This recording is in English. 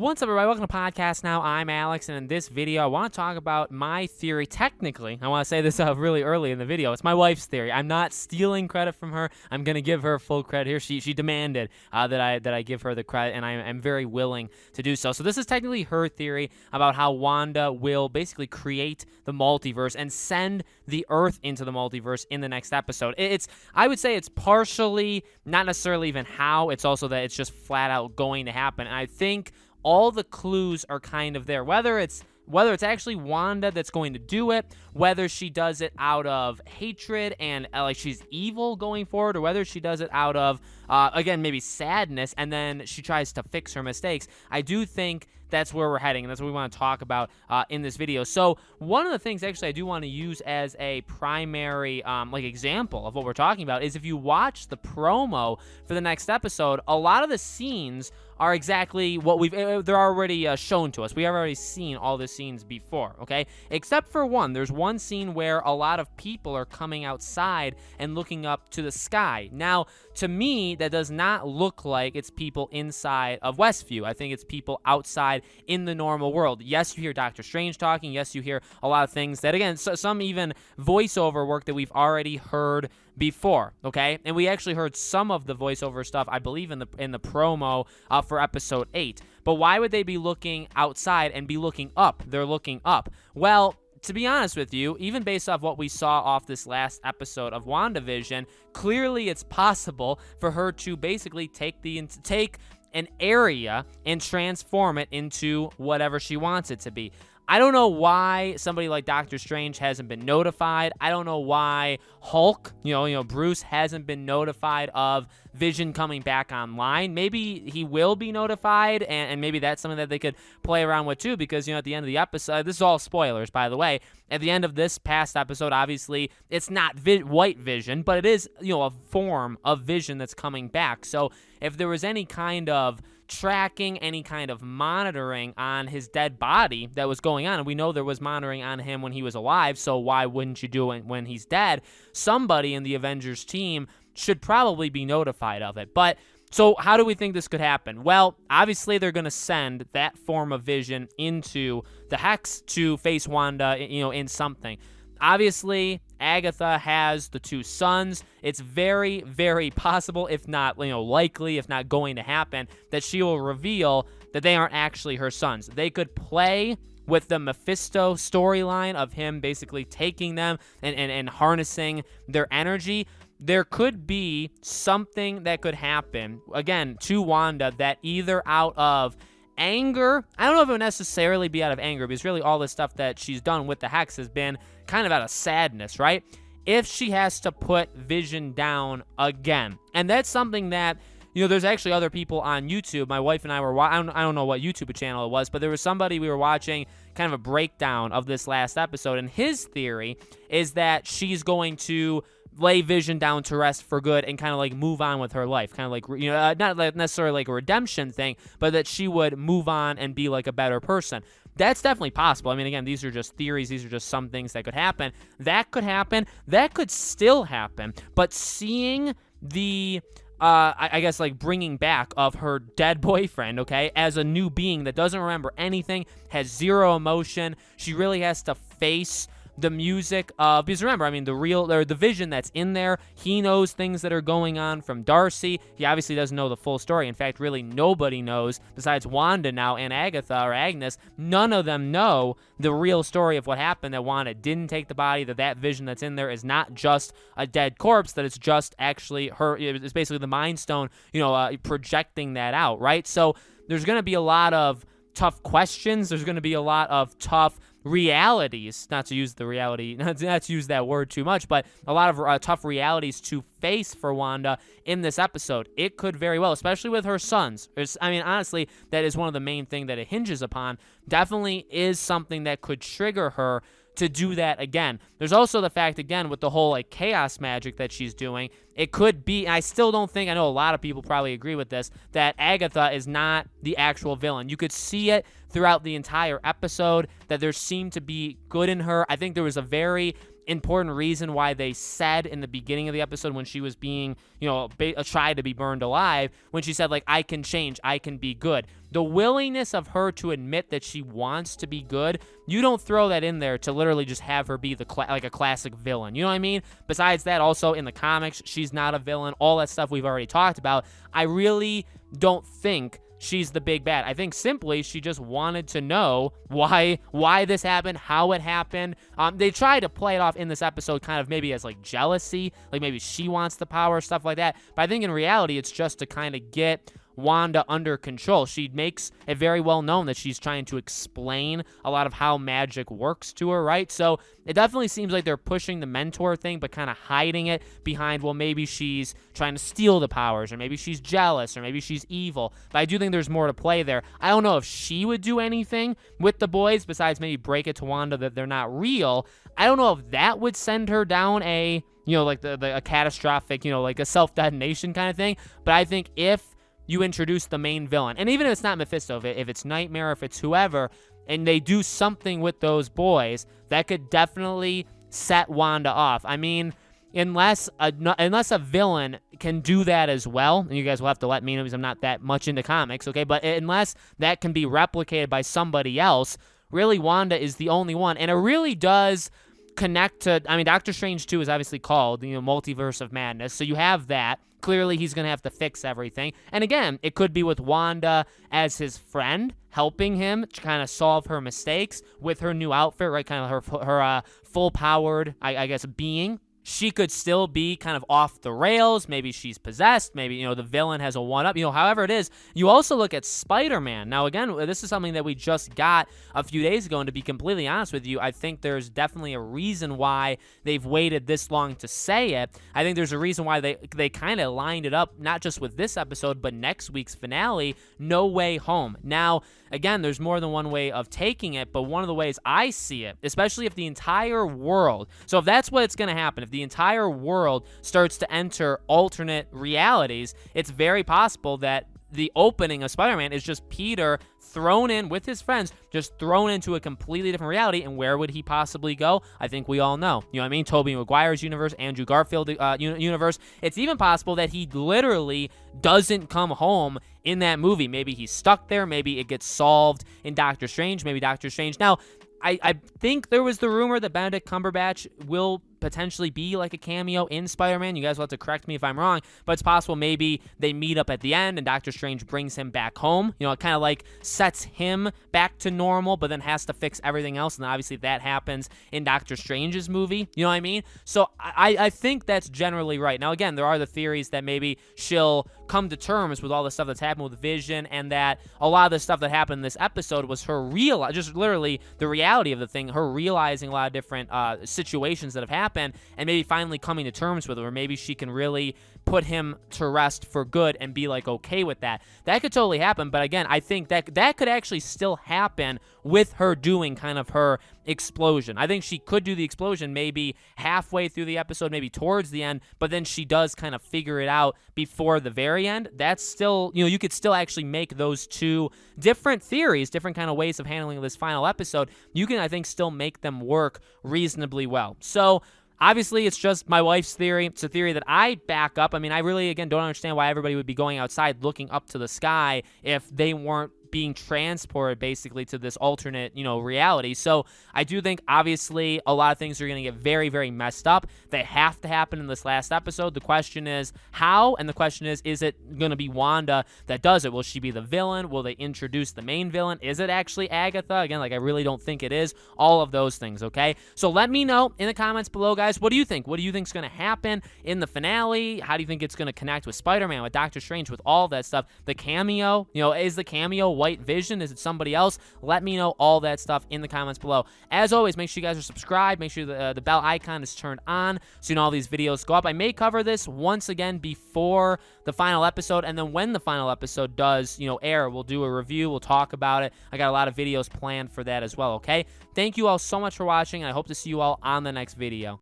What's up, everybody? Welcome to Podcast Now. I'm Alex, and in this video, I want to talk about my theory. Technically, I want to say this really early in the video. It's my wife's theory. I'm not stealing credit from her. I'm going to give her full credit here. She demanded that I give her the credit, and I'm very willing to do so. So this is technically her theory about how Wanda will basically create the multiverse and send the Earth into the multiverse in the next episode. I would say it's partially, not necessarily even how, it's also that it's just flat out going to happen. And I think all the clues are kind of there, whether it's actually Wanda that's going to do it, whether she does it out of hatred and like she's evil going forward, or whether she does it out of again, maybe sadness, and then she tries to fix her mistakes. I do think that's where we're heading, and that's what we want to talk about in this video. So one of the things actually I do want to use as a primary like example of what we're talking about is if you watch the promo for the next episode, a lot of the scenes are exactly what they're already shown to us. We have already seen all the scenes before, okay? Except for one. There's one scene where a lot of people are coming outside and looking up to the sky. Now, to me, that does not look like it's people inside of Westview. I think it's people outside in the normal world. Yes, you hear Doctor Strange talking. Yes, you hear a lot of things that, again, some even voiceover work that we've already heard before, okay? And we actually heard some of the voiceover stuff, I believe, in the promo for episode 8. But why would they be looking outside and be looking up? They're looking up. Well, to be honest with you, even based off what we saw off this last episode of WandaVision, clearly it's possible for her to basically take an area and transform it into whatever she wants it to be. I don't know why somebody like Doctor Strange hasn't been notified. I don't know why Hulk, Bruce hasn't been notified of Vision coming back online. Maybe he will be notified, and maybe that's something that they could play around with too, because, at the end of the episode, this is all spoilers, by the way. At the end of this past episode, obviously, it's not white Vision, but it is, a form of Vision that's coming back. So if there was any kind of tracking, any kind of monitoring on his dead body that was going on, and we know there was monitoring on him when he was alive, so why wouldn't you do it when he's dead? Somebody in the Avengers team should probably be notified of it. But so how do we think this could happen? Well, obviously they're going to send that form of Vision into the Hex to face Wanda, in something. Obviously, Agatha has the two sons. It's very, very possible, if not, likely, if not going to happen, that she will reveal that they aren't actually her sons. They could play with the Mephisto storyline of him basically taking them and harnessing their energy. There could be something that could happen, again, to Wanda that either out of anger, I don't know if it would necessarily be out of anger, because really all this stuff that she's done with the Hex has been kind of out of sadness, right? If she has to put Vision down again. And that's something that, there's actually other people on YouTube. My wife and I were I don't know what YouTube channel it was, but there was somebody we were watching kind of a breakdown of this last episode, and his theory is that she's going to lay Vision down to rest for good and kind of like move on with her life, kind of like, not necessarily like a redemption thing, but that she would move on and be like a better person. That's definitely possible. I mean, again, these are just theories. These are just some things that could happen. That could happen. That could still happen. But seeing the I guess like bringing back of her dead boyfriend, okay, as a new being that doesn't remember anything, has zero emotion. She really has to face the music of, because remember, I mean, the Vision that's in there, he knows things that are going on from Darcy. He obviously doesn't know the full story. In fact, really nobody knows besides Wanda now and Agatha or Agnes. None of them know the real story of what happened, that Wanda didn't take the body, that Vision that's in there is not just a dead corpse, that it's just actually her, it's basically the Mind Stone, projecting that out, right? So there's going to be a lot of tough questions. There's going to be a lot of tough realities, not to use that word too much, but a lot of tough realities to face for Wanda in this episode. It could very well, especially with her sons. Honestly, that is one of the main things that it hinges upon. Definitely is something that could trigger her to do that again. There's also the fact, again, with the whole like chaos magic that she's doing, it could be, and I still don't think, I know a lot of people probably agree with this, that Agatha is not the actual villain. You could see it throughout the entire episode, that there seemed to be good in her. I think there was a very important reason why they said in the beginning of the episode when she was being, tried to be burned alive, when she said, like, I can change, I can be good. The willingness of her to admit that she wants to be good, you don't throw that in there to literally just have her be like a classic villain. You know what I mean? Besides that, also in the comics, she's not a villain. All that stuff we've already talked about. I really don't think she's the big bad. I think simply she just wanted to know why this happened, how it happened. They tried to play it off in this episode kind of maybe as like jealousy, like maybe she wants the power, stuff like that. But I think in reality, it's just to kind of get Wanda under control. She makes it very well known that she's trying to explain a lot of how magic works to her, right? So it definitely seems like they're pushing the mentor thing, but kind of hiding it behind, well, maybe she's trying to steal the powers, or maybe she's jealous, or maybe she's evil. But I do think there's more to play there. I don't know if she would do anything with the boys besides maybe break it to Wanda that they're not real. I don't know if that would send her down a, like a catastrophic, like a self-detonation kind of thing. But I think if you introduce the main villain, and even if it's not Mephisto, if it's Nightmare, if it's whoever, and they do something with those boys, that could definitely set Wanda off. I mean, unless a villain can do that as well, and you guys will have to let me know because I'm not that much into comics, okay? But unless that can be replicated by somebody else, really Wanda is the only one, and it really does connect to, I mean, Doctor Strange 2 is obviously called, Multiverse of Madness, so you have that. Clearly, he's going to have to fix everything. And again, it could be with Wanda as his friend, helping him to kind of solve her mistakes with her new outfit, right? Kind of her full-powered, I guess, being. She could still be kind of off the rails. Maybe she's possessed. Maybe, the villain has a one-up. However it is, you also look at Spider-Man. Now, again, this is something that we just got a few days ago, and to be completely honest with you, I think there's definitely a reason why they've waited this long to say it. I think there's a reason why they kind of lined it up, not just with this episode, but next week's finale, No Way Home. Now, again, there's more than one way of taking it, but one of the ways I see it, especially if the entire world, so if that's what's going to happen, if the entire world starts to enter alternate realities, it's very possible that the opening of Spider-Man is just Peter thrown in with his friends, just thrown into a completely different reality. And where would he possibly go? I think we all know. You know what I mean? Tobey Maguire's universe, Andrew Garfield universe. It's even possible that he literally doesn't come home in that movie. Maybe he's stuck there. Maybe it gets solved in Doctor Strange. Maybe Doctor Strange. Now, I think there was the rumor that Benedict Cumberbatch will potentially be like a cameo in Spider-Man. You guys will have to correct me if I'm wrong, but it's possible maybe they meet up at the end and Doctor Strange brings him back home. It kind of like sets him back to normal, but then has to fix everything else. And obviously that happens in Doctor Strange's movie. You know what I mean? So I think that's generally right. Now, again, there are the theories that maybe she'll come to terms with all the stuff that's happened with Vision, and that a lot of the stuff that happened in this episode was her just literally the reality of the thing, her realizing a lot of different situations that have happened, and maybe finally coming to terms with it, or maybe she can really put him to rest for good and be like okay with that. That could totally happen, but again, I think that could actually still happen with her doing kind of her explosion. I think she could do the explosion maybe halfway through the episode, maybe towards the end, but then she does kind of figure it out before the very end. That's still, you could still actually make those two different theories, different kind of ways of handling this final episode. You can, I think, still make them work reasonably well. So obviously, it's just my wife's theory. It's a theory that I back up. I mean, I really, again, don't understand why everybody would be going outside looking up to the sky if they weren't being transported basically to this alternate, reality. So I do think obviously a lot of things are going to get very, very messed up. They have to happen in this last episode. The question is how, and the question is it going to be Wanda that does it? Will she be the villain? Will they introduce the main villain? Is it actually Agatha? Again, I really don't think it is. All of those things, okay? So let me know in the comments below, guys. What do you think? What do you think is going to happen in the finale? How do you think it's going to connect with Spider-Man, with Doctor Strange, with all that stuff? The cameo, is the cameo White Vision? Is it somebody else? Let me know all that stuff in the comments below. As always, make sure you guys are subscribed. Make sure the bell icon is turned on so you know all these videos go up. I may cover this once again before the final episode, and then when the final episode does, air, we'll do a review. We'll talk about it. I got a lot of videos planned for that as well, okay? Thank you all so much for watching, and I hope to see you all on the next video.